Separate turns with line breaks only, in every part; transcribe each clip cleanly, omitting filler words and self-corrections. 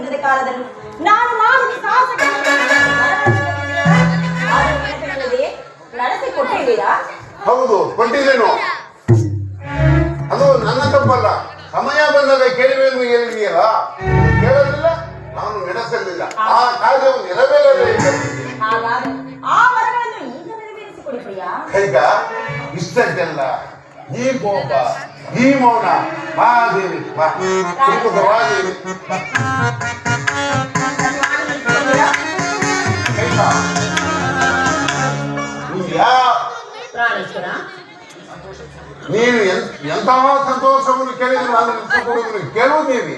ಇಲ್ಲದ ಕಾಲದಲ್ಲಿ ನಾನು ಮಾಡಿದ ಸಾಹಸಕ್ಕೆ ನಡೆಸಿಕೊಟ್ಟಿದ್ದೀರಾ?
ಹೌದು, ಕೊಟ್ಟಿದ್ದೇನು. ಅದು ನನ್ನ ತಪ್ಪಲ್ಲ. ಸಮಯ ಬಂದಾಗ ಕೇಳುವೆಂದು ಹೇಳಿದೆಯಲ್ಲ, ಕೇಳಲಿಲ್ಲ, ನಾನು ನಡೆಸಲಿಲ್ಲ. ಆ ಕಾರ್ಯವು ನೆರವೇರಲಿಲ್ಲ.
ಹಾಗಾದ್ರೆ ಆ ವರಗಳನ್ನು ಈಗ ನೆರವೇರಿಸಿಕೊಡಿ ಪ್ರಿಯ.
ಈಗ ಇಷ್ಟಕ್ಕೆಲ್ಲ ಈ ಕೋಪ, ಈ ಮೌನ, ಮಹಾದೇವಿ ಮಹಾದೇವಿ ನೀನು ಎಂತಹ ಸಂತೋಷವನ್ನು ಕೇಳಿದ್ರು ನಾನು ನಡೆಸಿಕೊಡುವುದನ್ನು ಕೇಳುವುದೇವಿ.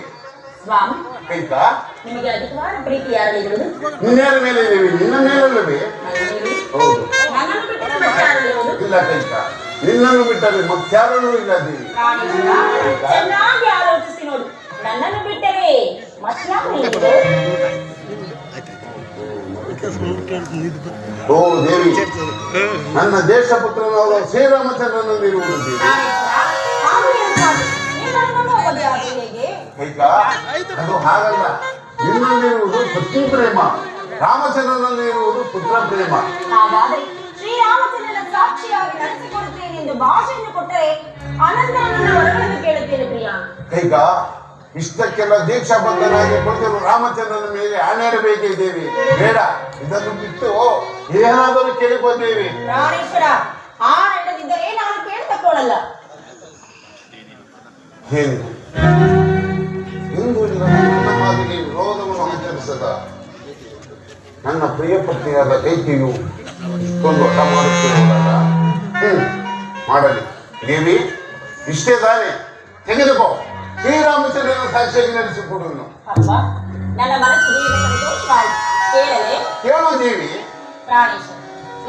ಆಯ್ತಾ?
ನಿಮಗೆ ಅಧಿಕವಾದ ಪ್ರೀತಿ ಯಾರಲ್ಲಿರುವುದು?
ನಿನ್ನೆರ ಮೇಲೆ ಇದ್ದೀವಿ, ನಿನ್ನ ಮೇಲಲ್ಲವೇ? ಹೌದು. ಇಲ್ಲ ಕೈಕ, ನಿನ್ನನ್ನು ಬಿಟ್ಟರೆ ಮತ್ತಾರಲ್ಲೂ ಇಲ್ಲ ದೇವಿ.
ಚೆನ್ನಾಗಿ ಆಲೋಚಿಸಿ ನೋಡು, ನನ್ನನ್ನು ಬಿಟ್ಟರೆ ಮತ್ತಾರು ಇದೆ?
ಓ ದೇವಿ, ನನ್ನ ದೇಶ ಪುತ್ರನಾದ ಶ್ರೀರಾಮಚಂದ್ರನಲ್ಲಿರುವುದು ದೇವಿ. ಅದು ಹಾಗಲ್ಲ. ನಿನ್ನಲ್ಲಿರುವುದು ಪತ್ನಿ ಪ್ರೇಮ, ರಾಮಚಂದ್ರನಲ್ಲಿರುವುದು ಪುತ್ರ ಪ್ರೇಮ.
ಹಾಗಾದ್ರೆ ಶ್ರೀರಾಮಚಂದ್ರನ ಸಾಕ್ಷಿಯಾಗಿ ನಡೆಸಿಕೊಡುತ್ತೇನೆ ಎಂದು ಭಾಷೆಯನ್ನು ಕೊಟ್ಟರೆ ಅನಂತರ ನನ್ನ ವರಗಳನ್ನು ಕೇಳುತ್ತೇನೆ ಪ್ರಿಯ.
ಈಗ ಇಷ್ಟಕ್ಕೆಲ್ಲ ದೀಕ್ಷಾಬದ್ಧನಾಗಿ ಕೊಡ್ತೇವೆ ರಾಮಚಂದ್ರನ ಮೇಲೆ ಆಣೆಡಬೇಕೇ ದೇವಿ. ಬೇಡ, ಇದನ್ನು ಬಿಟ್ಟು ಏನಾದರೂ ಕೇಳಿಕೊಳ್ತೇವೆ.
ಪ್ರಾಣೇಶ್ವರ, ಆ ನಡೆದಿದ್ದರೆ ನಾನು ಕೇಳ್ತಕೊಳ್ಳಲ್ಲ.
ಏನು ಇಂದು ನನ್ನ ಮಾತಿಗೆ ವಿರೋಧವನ್ನು ಆಚರಿಸದ ನನ್ನ ಪ್ರಿಯ ಪತ್ನಿಯಾದ ಕೈಕೆಯು ಇಷ್ಟೊಂದು ಹಠ ಮಾಡುತ್ತಿರುವುದಲ್ಲ. ಮಾಡಲಿ ದೇವಿ, ಇಷ್ಟೇ ತಾನೇ, ತೆಗೆದುಕೋ. ಶ್ರೀರಾಮಚಂದ್ರನ ಸಾಕ್ಷಿಯಾಗಿ ನಡೆಸಿಕೊಡುವನು.
ನನ್ನ ಮನಸ್ಸಿಗೆ ಸಂತೋಷವಾಯಿತು. ಕೇಳಲೇ?
ಕೇಳು ದೇವಿ.
ಪ್ರಾಣೇಶ್ವರ,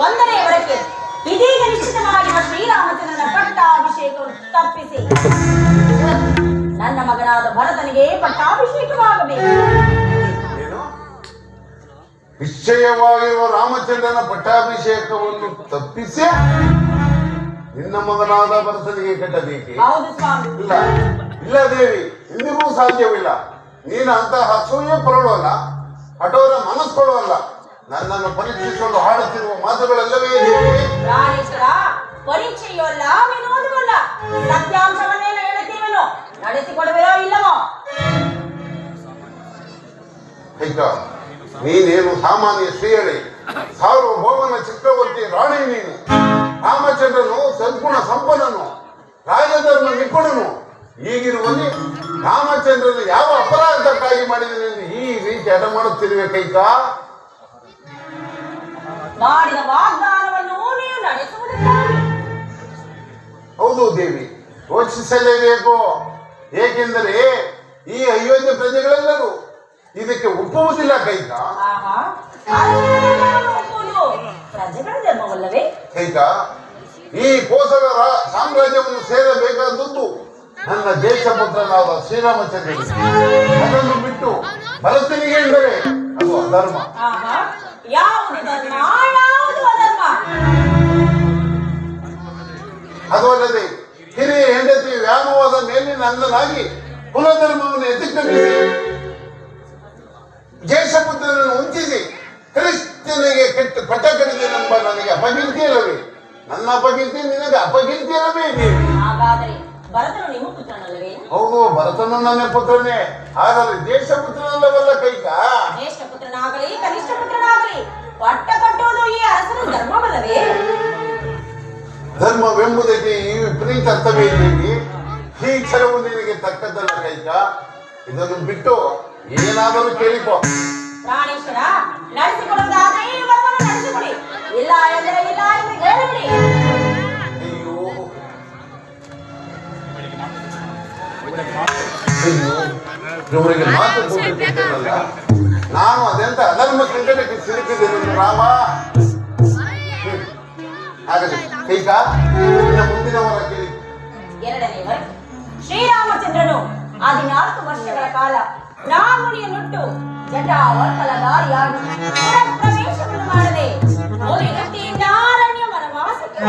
ಒಂದನೇ ವರಕ್ಕೆ ಇದೀಗ ನಿಶ್ಚಿತವಾಗಿರುವ ಶ್ರೀರಾಮಚಂದ್ರನ ಪಟ್ಟಾಭಿಷೇಕವನ್ನು ತಪ್ಪಿಸಿ ನನ್ನ ಮಗನಾದ ಭರತನಿಗೆ ಪಟ್ಟಾಭಿಷೇಕವಾಗಬೇಕು.
ನಿಶ್ಚಯವಾಗಿರುವ ರಾಮಚಂದ್ರನ ಪಟ್ಟಾಭಿಷೇಕವನ್ನು ತಪ್ಪಿಸಿ ನಿನ್ನ ಮಗನಾದ ಭರತನಿಗೆ ಕಟ್ಟಬೇಕೆ?
ಹೌದು ಸ್ವಾಮಿ.
ಇಲ್ಲ ಇಲ್ಲ ದೇವಿ, ಇಂದಿಗೂ ಸಾಧ್ಯವಿಲ್ಲ. ನೀನು ಅಂತಹ ಅಸೂಯೆ ಪರಳುವಲ್ಲ, ಕಠೋರ ಮನಸ್ಕೊಳ್ಳುವಲ್ಲ. ನನ್ನನ್ನು ಪರೀಕ್ಷಿಸಲು ಹಾಡುತ್ತಿರುವ ಮಾತುಗಳೆಲ್ಲವೇ ದೇವಿ.
ಪ್ರಾಣೇಶ್ವರ, ಪರೀಕ್ಷೆಯೂ ಅಲ್ಲ, ವಿನೋದವೂ ಅಲ್ಲ, ಸತ್ಯಾಂಶವನ್ನೇ ಹೇಳುತ್ತೀವನು. ನಡೆಸಿಕೊಡುವಿರೋ ಇಲ್ಲವೋ?
ನೀನೇನು ಸಾಮಾನ್ಯ ಶ್ರೀಯಳೆ, ಸಾರ್ವಭೌಮನ ಚಕ್ರವರ್ತಿ ರಾಣಿ ನೀನು. ರಾಮಚಂದ್ರನು ಸದ್ಗುಣ ಸಂಪನ್ನನು, ರಾಜಧರ್ಮ ನಿಪುಣನು. ಈಗಿರುವಲ್ಲಿ ರಾಮಚಂದ್ರನು ಯಾವ ಅಪರಾಧಕ್ಕಾಗಿ ಮಾಡಿದನೆಂದು ಈ ರೀತಿ ಹಠ ಮಾಡುತ್ತಿರುವೆ ಕೈಕ?
ಮಾಡಿದ ವಾಗ್ದಾನವನ್ನು ನೀವು ನಡೆಸುವುದಕ್ಕಾಗಿ.
ಹೌದು ದೇವಿ, ಯೋಚಿಸಲೇಬೇಕು. ಏಕೆಂದರೆ ಈ ಅಯೋಧ್ಯೆ ಪ್ರಜೆಗಳೆಲ್ಲರೂ ಇದಕ್ಕೆ ಒಪ್ಪುವುದಿಲ್ಲ ಕೈಕ.
ಪ್ರಜೆಗಳ ಧರ್ಮವಲ್ಲವೇ
ಕೈಕ? ಈ ಕೋಸಲ ಸಾಮ್ರಾಜ್ಯವನ್ನು ಸೇರಬೇಕಾದದ್ದು ನನ್ನ ದೇಶಪುತ್ರನಾದ ಶ್ರೀರಾಮಚಂದ್ರನಿಗೆ. ಅದನ್ನು ಬಿಟ್ಟು ಭರತನಿಗೆ ಎಂದರೆ ಅದು ಅಧರ್ಮ.
ಯಾವುದು ಧರ್ಮ, ಯಾವುದು ಅಧರ್ಮ?
ಅದು ಅಲ್ಲದೆ ಹಿರಿಯ ಹೆಂಡತಿ ವ್ಯಾಮೋಹದ ಮೇಲೆ ನನ್ನನಾಗಿ ಕುಲಧರ್ಮವನ್ನು ಎತ್ತಿಕೊಂಡಿದೆ. ದೇಶಪುತ್ರನನ್ನು ವಂಚಿಸಿ ಕ್ರಿಸ್ತನಿಗೆ ಕೆಟ್ಟ ಪಟ್ಟ ಕಡಿದೆನೆಂಬ ನನಗೆ ಅಪಕೀರ್ತಿಯಲ್ಲವೇ? ನನ್ನ ಅಪಕೀರ್ತಿ ನಿನಗೆ ಅಪಕೀರ್ತಿಯಲ್ಲವೇ ದೇವಿ?
ಹಾಗಾದರೆ ಭರತನು ನಿಮ್ಮ ಪುತ್ರನಲ್ಲವೇ?
ಹೌದು, ಭರತನು ನನ್ನ ಪುತ್ರನೇ. ಆದರೆ ದೇಶಪುತ್ರನಲ್ಲವಲ್ಲ ಕೈಕ.
ಜ್ಯೇಷ್ಠ ಪುತ್ರನಾಗಲಿ ಕನಿಷ್ಠ ಪುತ್ರನಾಗಲಿ ಪಟ್ಟ ಕಟ್ಟುವುದು ಈ ಅರಸನ ಧರ್ಮವಲ್ಲವೇ?
ಧರ್ಮವೆಂಬುದಕ್ಕೆ ಈ ವಿಪರೀತ ಅರ್ಥವೇ ದೇವಿ. ಈ ಕ್ಷಣವು ನಿನಗೆ ತಕ್ಕದ್ದಲ್ಲ ಕೈಕ. ಇದನ್ನು ಬಿಟ್ಟು ಏನಾದರೂ ಕೇಳಿಕೋ.
ಪ್ರಾಣೇಶ್ವರ, ನಡೆಸಿಕೊಡುವುದಾದರೆ ಈ ವರವನ್ನು ನಡೆಸಿಕೊಡಿ. ಇಲ್ಲ ಎಂದರೆ ಇಲ್ಲ ಎಂದು ಹೇಳಿಬಿಡಿ.
ಇವರಿಗೆ ಮಾತು ಕೊಟ್ಟಿದ್ದಲ್ಲ, ನಾನು ಅದೆಂತ ಅಧರ್ಮ ಸಂಕಟಕ್ಕೆ ಸಿಲುಕಿದ್ದೇನೆ ರಾಮ. ಹಾಗಾದ್ರೆ ಕೈಕ, ಇನ್ನು ಮುಂದಿನ ವರ ಕೇಳಿ.
ಎರಡನೇ ವರ, ಶ್ರೀರಾಮಚಂದ್ರನು 14 ವರ್ಷಗಳ ಕಾಲ ಬ್ರಾಹ್ಮಣಿಯನ್ನುಟ್ಟು ಜಟಾವರ್ಕಲಧಾರಿಯಾಗಿ ಪ್ರವೇಶವನ್ನು ಮಾಡದೆ ಗಟ್ಟಿಯಿಂದ ಅರಣ್ಯ ವನವಾಸಕ್ಕೆ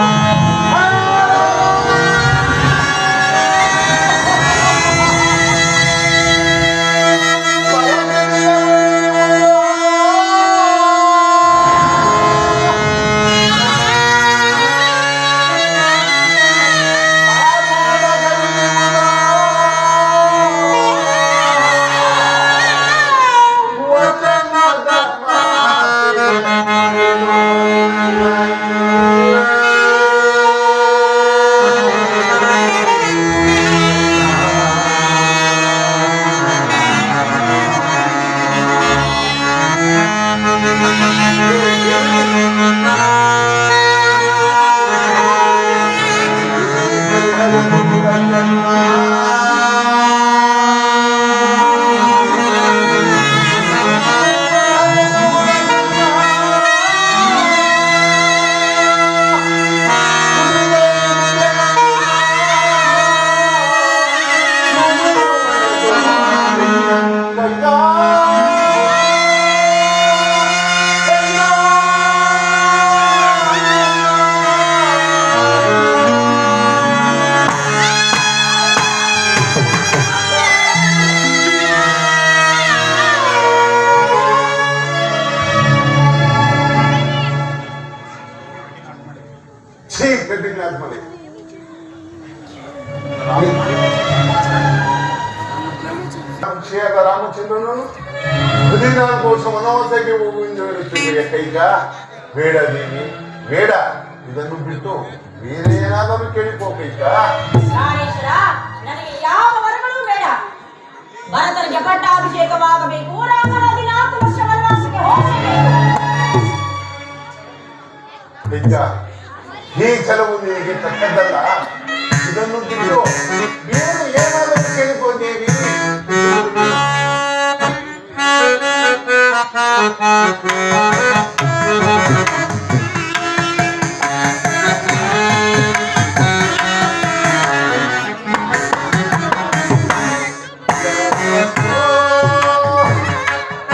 ಋಷಿಯಾದ ರಾಮಚಂದ್ರನನ್ನು 14 ವರ್ಷ ವನವಾಸಕ್ಕೆ ಹೋಗು ಎಂದು ಹೇಳುತ್ತಿರುವ ಕೈಗ. ಬೇಡ ದೇವಿ, ಬೇಡ. ಇದನ್ನು ಬಿಟ್ಟು ಬೇರೆ ಏನಾದರೂ ಕೇಳಿಕೋಬೇಕ.
ಪ್ರಾಣೇಶ್ವರ, ನನಗೆ ಯಾವ ವರಗಳೂ ಬೇಡ. ಭರತನಿಗೆ ಪಟ್ಟಾಭಿಷೇಕವಾಗಬೇಕು, ರಾಮನ 14 ವರ್ಷ ವನವಾಸಕ್ಕೆ ಹೋಗಬೇಕು.
ಕೈಗ, ಈ ಕೆಲವು ನಿನಗೆ ತಕ್ಕದ್ದಲ್ಲ. ಇದನ್ನು ಬಿಟ್ಟು ಬೇರೆ ಏನಾದರೂ ಕೇಳಿಕೊಂಡೇವಿ.